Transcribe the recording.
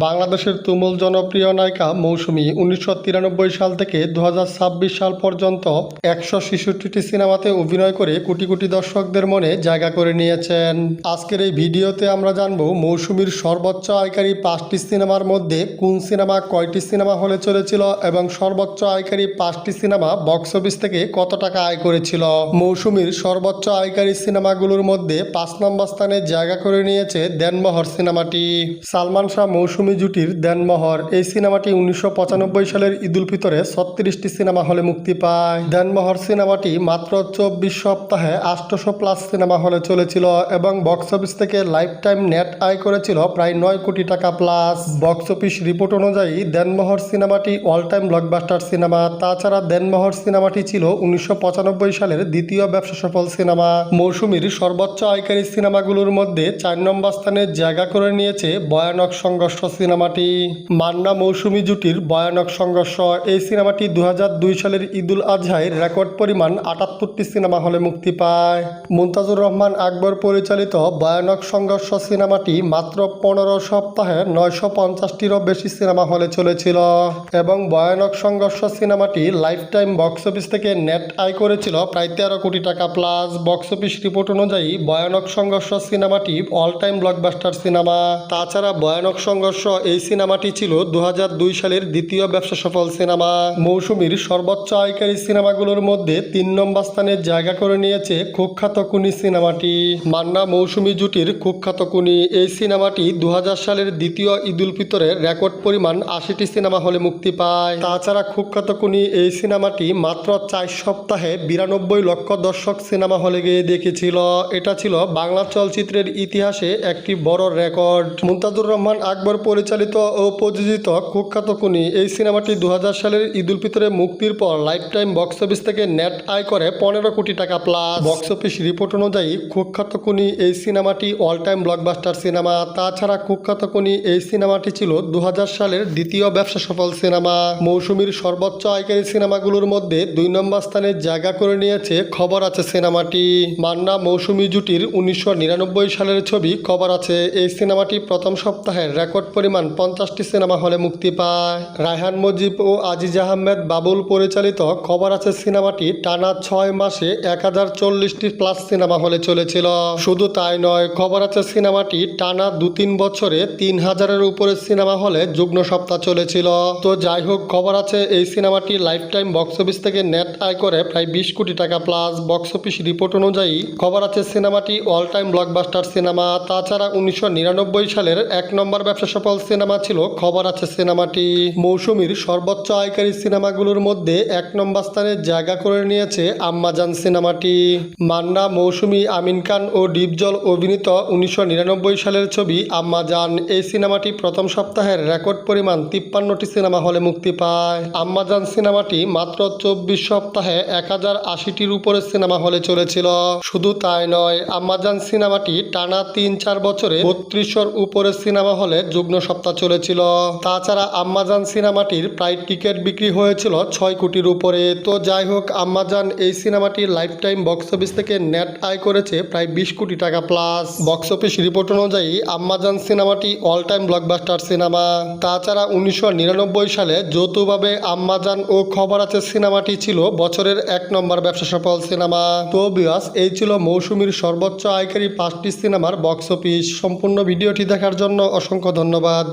বাংলাদেশের তুমুল জনপ্রিয় নায়িকা মৌসুমী ১৯৯৩ সাল থেকে ২০২৬ সাল পর্যন্ত ১৬৬টি সিনেমাতে অভিনয় করে কোটি কোটি দর্শকদের মনে জায়গা করে নিয়েছেন। আজকের এই ভিডিওতে আমরা জানব মৌসুমীর সর্বোচ্চ আয়কারী ৫টি সিনেমার মধ্যে কোন সিনেমা কয়টি সিনেমা হলে চলেছিল এবং সর্বোচ্চ আয়কারী ৫টি সিনেমা বক্স অফিস থেকে কত টাকা আয় করেছিল। মৌসুমীর সর্বোচ্চ আয়কারী সিনেমাগুলোর মধ্যে ৫ নম্বর স্থানে জায়গা করে নিয়েছে দেনমোহর সিনেমাটি। সালমান শাহ মৌসুমী জুটির দেনমোহর এই সিনেমাটি ১৯৯৫ সালের ঈদুল ফিতরে ৩৬টি সিনেমা হলে মুক্তি পায়। দেনমোহর সিনেমাটি মাত্র ২৪ সপ্তাহে ৮০০+ সিনেমা হলে চলেছিল এবং বক্স অফিস থেকে লাইফ টাইম নেট আয় করেছিল প্রায় ৯ কোটি টাকা প্লাস। বক্স অফিস রিপোর্ট অনুযায়ী দেনমোহর সিনেমাটি অল টাইম ব্লকবাস্টার সিনেমা। তাছাড়া দেনমোহর সিনেমাটি ছিল ১৯৯৫ সালের দ্বিতীয় ব্যবসা সফল সিনেমা। মৌসুমীর সর্বোচ্চ আয়কারী সিনেমাগুলোর মধ্যে ৪ নম্বর স্থানে জায়গা করে নিয়েছে ভয়ানক সংঘর্ষ সিনেমাটি। মান্না মৌসুমী জুটির ভয়ানক সংঘর্ষ এই সিনেমাটি ২০০২ সালের ঈদুল আজহায় রেকর্ড পরিমাণ ৭৮টি সিনেমা হলে মুক্তি পায়। মুনতাজুর রহমান আকবর পরিচালিত ভয়ানক সংঘর্ষ সিনেমাটি মাত্র ১৫ সপ্তাহে ৯৫০টিরও বেশি সিনেমা হলে চলেছিল এবং ভয়ানক সংঘর্ষ সিনেমাটি লাইফ টাইম বক্স অফিস থেকে নেট আয় করেছিল প্রায় ১৩ কোটি টাকা প্লাস। বক্স অফিস রিপোর্ট অনুযায়ী ভয়ানক সংঘর্ষ সিনেমাটি অল টাইম ব্লকবাস্টার সিনেমা। তাছাড়া ভয়ানক সংঘর্ষ এই সিনেমাটি ছিল ২০০২ সালের দ্বিতীয় ব্যবসা সফল সিনেমা। মৌসুমীর সর্বোচ্চ আয়কারী সিনেমাগুলোর মধ্যে ৩ নম্বর স্থানে জায়গা করে নিয়েছে কুখ্যাত খুনি সিনেমাটি। মান্না মৌসুমী জুটির কুখ্যাত খুনি এই সিনেমাটি ২০০০ সালের দ্বিতীয় ঈদুল ফিতরে রেকর্ড পরিমাণ ৮০টি সিনেমা হলে মুক্তি পায়। তাছাড়া কুখ্যাত খুনি এই সিনেমাটি মাত্র ৪ সপ্তাহে ৯২ লক্ষ দর্শক সিনেমা হলে গিয়ে দেখেছিল। এটা ছিল বাংলা চলচ্চিত্রের ইতিহাসে একটি বড় রেকর্ড। মুনতাজুর রহমান আকবর পরিচালিত ও প্রযোজিত কুখ্যাত খুনি এই সিনেমাটি ২০০০ সালের ঈদুল ফিতরে মুক্তির পর লাইফ টাইম বক্স অফিস থেকে নেট আয় করে ১৫ কোটি টাকা প্লাস। বক্স অফিস রিপোর্ট অনুযায়ী কুখ্যাত খুনি এই সিনেমাটি অল টাইম ব্লকবাস্টার সিনেমা। তাছাড়া কুখ্যাত খুনি এই সিনেমাটি ছিল ২০০০ সালের দ্বিতীয় ব্যবসা সফল সিনেমা। মৌসুমীর সর্বোচ্চ আয়কারী সিনেমাগুলোর মধ্যে ২ নম্বর স্থানে জায়গা করে নিয়েছে খবর আছে সিনেমাটি। মান্না মৌসুমী জুটির ১৯৯৯ সালের ছবি খবর আছে এই সিনেমাটি প্রথম সপ্তাহে রেকর্ড পরিমাণ ৫০টি সিনেমা হলে মুক্তি পায়। রায়হান মুজিব ও আজিজ আহমেদ বাবুল পরিচালিত খবর আছে সিনেমাটি টানা ৬ মাসে ১০৪০টি প্লাস সিনেমা হলে চলেছিল। শুধু তাই নয়, খবর আছে সিনেমাটি টানা ২-৩ বছরে ৩,০০০-এর উপরে সিনেমা হলে যুগ্ম সপ্তাহ চলেছিল। তো যাই হোক, খবর আছে এই সিনেমাটি লাইফ টাইম বক্স অফিস থেকে নেট আয় করে প্রায় ২০ কোটি টাকা প্লাস। বক্স অফিস রিপোর্ট অনুযায়ী খবর আছে সিনেমাটি অল টাইম ব্লকবাস্টার সিনেমা। তাছাড়া ১৯৯৯ সালের ১ নম্বর ব্যবসা সফল সিনেমা ছিল খবর আছে সিনেমাটি। মৌসুমীর সর্বোচ্চ আয়কারী সিনেমাগুলোর মধ্যে ১ নম্বর স্থানে জায়গা করে নিয়েছে আম্মাজান সিনেমাটি। মান্না মৌসুমী আমিন খান ও ডিপজল অভিনীত ১৯৯৯ সালের ছবি আম্মাজান এই সিনেমাটি প্রথম সপ্তাহের রেকর্ড পরিমাণ ৫৩টি সিনেমা হলে মুক্তি পায়। আম্মাজান সিনেমাটি মাত্র ২৪ সপ্তাহে ১০৮০টির উপরে সিনেমা হলে চলেছিল। শুধু তাই নয়, আম্মাজান সিনেমাটি টানা ৩-৪ বছরে ৩২০০-র উপরে সিনেমা হলে যুগ্ম সপ্তাহ চলেছিল। তাছাড়া আম্মাজান সিনেমাটির প্রায় টিকিট বিক্রি হয়েছিল ৬ কোটির উপরে। তো যাই হোক, আম্মাজান এই সিনেমাটি লাইফ টাইম বক্স অফিস থেকে নেট আয় করেছে প্রায় ২০ কোটি টাকা প্লাস। বক্স অফিস রিপোর্ট অনুযায়ী আম্মাজান সিনেমাটি অল টাইম ব্লকবাস্টার সিনেমা। তাছাড়া ১৯৯৯ সালে যৌথভাবে আম্মাজান ও খবর আছে সিনেমাটি ছিল বছরের ১ নম্বর ব্যবসা সফল সিনেমা। তো ভিউয়ার্স, এই ছিল মৌসুমীর সর্বোচ্চ আয়কারী ৫টি সিনেমার বক্স অফিস। সম্পূর্ণ ভিডিওটি দেখার জন্য অসংখ্য ধন্যবাদ।